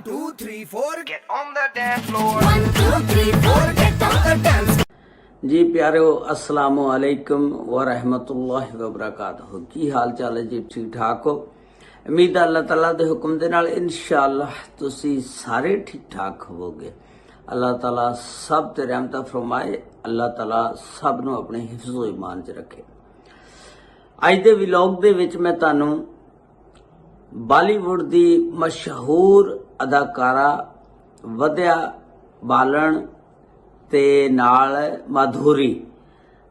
2, 3, 4, get on the dance floor. 1, 2, 3, 4, get on the dance floor. जी प्यारो अस्सलामु अलैकुम व रहमतुल्लाहि व बरकातहू। की हाल चाल है जी? ठीक ठाक हो? उम्मीद है अल्लाह ताला दे हुक्म दे नाल इंशाअल्लाह तुसी सारे ठीक ठाक होवोगे। अल्लाह ताला सब ते रहमत फरमाए। अल्लाह ताला सब नूं अपने हिफ्ज़ो ईमान च रखे। अज दे व्लॉग दे विच मैं तुहानूं बालीवुड दी मशहूर अदाकारा वद्या बालन ते नाल माधुरी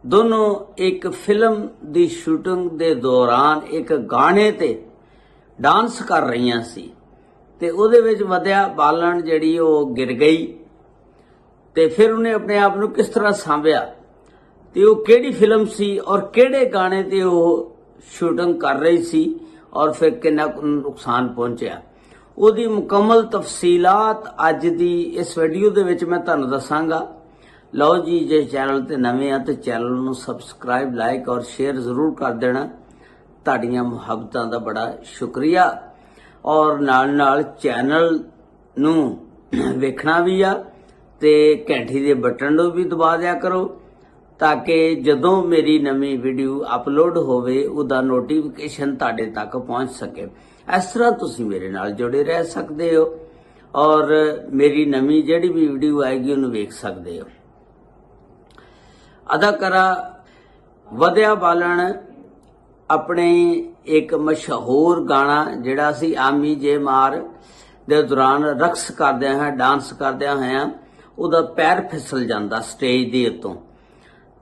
दोनों एक फिल्म दी शूटिंग दे दौरान एक गाने ते डांस कर रही सी ते उहदे विच वद्या बालन जिहड़ी ओह गिर गई ते फिर उन्हें अपने आप नूं किस तरह सांभिया ते ओह किहड़ी फिल्म सी और किहड़े गाने ते ओह शूटिंग कर रही सी और फिर कितना नुकसान पहुंचा ਉਹਦੀ ਮੁਕੰਮਲ ਤਫਸੀਲਾਤ ਅੱਜ ਦੀ ਇਸ ਵੀਡੀਓ ਦੇ ਵਿੱਚ ਮੈਂ ਤੁਹਾਨੂੰ ਦੱਸਾਂਗਾ। ਲਓ ਜੀ, ਜੇ ਚੈਨਲ ਤੇ ਨਵੇਂ ਆ ਤੇ ਚੈਨਲ ਨੂੰ ਸਬਸਕ੍ਰਾਈਬ ਲਾਈਕ ਔਰ ਸ਼ੇਅਰ ਜ਼ਰੂਰ ਕਰ ਦੇਣਾ। ਤੁਹਾਡੀਆਂ ਮੁਹੱਬਤਾਂ ਦਾ ਬੜਾ ਸ਼ੁਕਰੀਆ ਔਰ ਨਾਲ ਨਾਲ ਚੈਨਲ ਨੂੰ ਵੇਖਣਾ ਵੀ ਆ ਤੇ ਘੰਟੀ ਦੇ ਬਟਨ ਨੂੰ ਵੀ ਦਬਾ ਦਿਆ ਕਰੋ ताकि जदों मेरी नवी वीडियो अपलोड होवे उदा नोटिफिकेशन तुहाडे तक पहुंच सके। इस तरह तुसीं मेरे नाल जुड़े रह सकते हो और मेरी नवी जिहड़ी भी वीडियो आएगी उन्हें वेख सकते हो। अदाकारा वद्या बालन अपने एक मशहूर गाना जिहड़ा सी आमी जे मार दे दौरान रक्स करदे हैं डांस करदे हैं उहदा पैर फिसल जांदा स्टेज दे उत्तों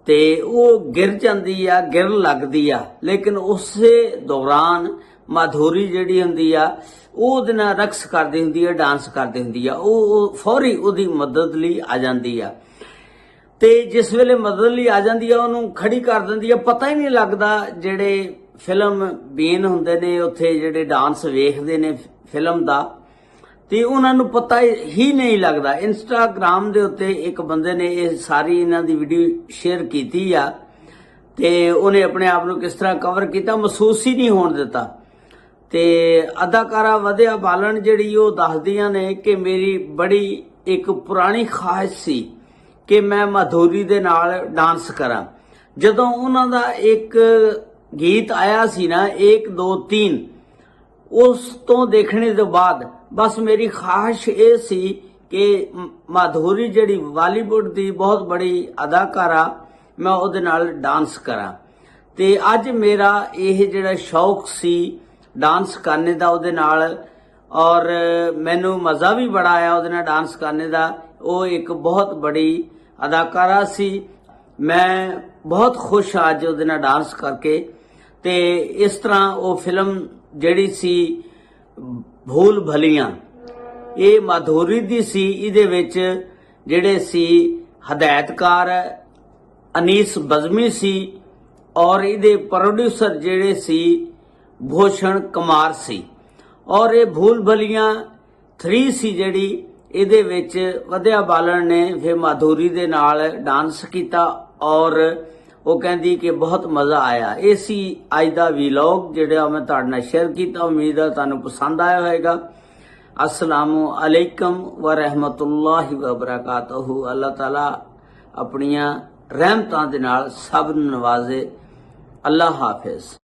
ते वो गिर जाती आ गिर लगती आ लेकिन उसे दौरान माधुरी जिहड़ी हुंदी आ ओहदे नाल रक्स करदी हुंदी आ डांस करदी हुंदी आ ओह फौरी ओहदी मदद लई आ जांदी आ ते जिस वेले मदद लई आ जांदी आ ओहनूं खड़ी कर दिंदी आ। पता ही नहीं लगदा जिहड़े फिल्म बीन हुंदे ने उत्थे जिहड़े डांस वेखदे ने फिल्म दा ते उन्हां नूं पता ही नहीं लगदा। इंस्टाग्राम दे उत्ते एक बंदे ने ये सारी इन्हां दी वीडियो शेयर कीती आ ते उन्हें अपने आप नूं किस तरह कवर कीता महसूस ही नहीं होण दिता। ते अदाकारा वद्या बालन जिहड़ी ओह दसदियां ने कि मेरी बड़ी एक पुरानी ख्वाहिश सी कि मैं माधुरी दे नाल डांस करां। जदों उन्हां दा एक गीत आया सी ना 1 2 3 उस तो देखने के बाद बस मेरी ख्वाहिश ये सी कि माधुरी जिहड़ी बॉलीवुड की बहुत बड़ी अदाकारा मैं उहदे नाल डांस करा ते अज मेरा यह जिहड़ा शौक सी डांस करने दा उहदे नाल और मैनू मज़ा भी बड़ा आया उहदे नाल डांस करने दा। वो एक बहुत बड़ी अदाकारा सी। मैं बहुत खुश अज उहदे नाल डांस करके ते इस तरह वो फिल्म जिहड़ी सी भूल भलियां ये माधुरी दी सी। इहदे विच जिहड़े सी हदायतकार अनीस बज़मी सी और इहदे प्रोड्यूसर जिहड़े सी भूषण कुमार सी और ये भूल भलियां 3 सी जिहड़ी इहदे विच वद्या बालन ने फिर माधुरी दे नाल डांस कीता और वो कहती कि बहुत मज़ा आया। ये सी अज दा व्लॉग जिहड़ा मैं तुहाडे नाल शेयर कीता। उम्मीद है तुहानूं पसंद आया होएगा। अस्सलामु अलैकुम व रहमतुल्लाहि व बरकातहू। अल्लाह ताला अपनियां रहमतां दे नाल सब नूं नवाजे। अल्लाह हाफिज़।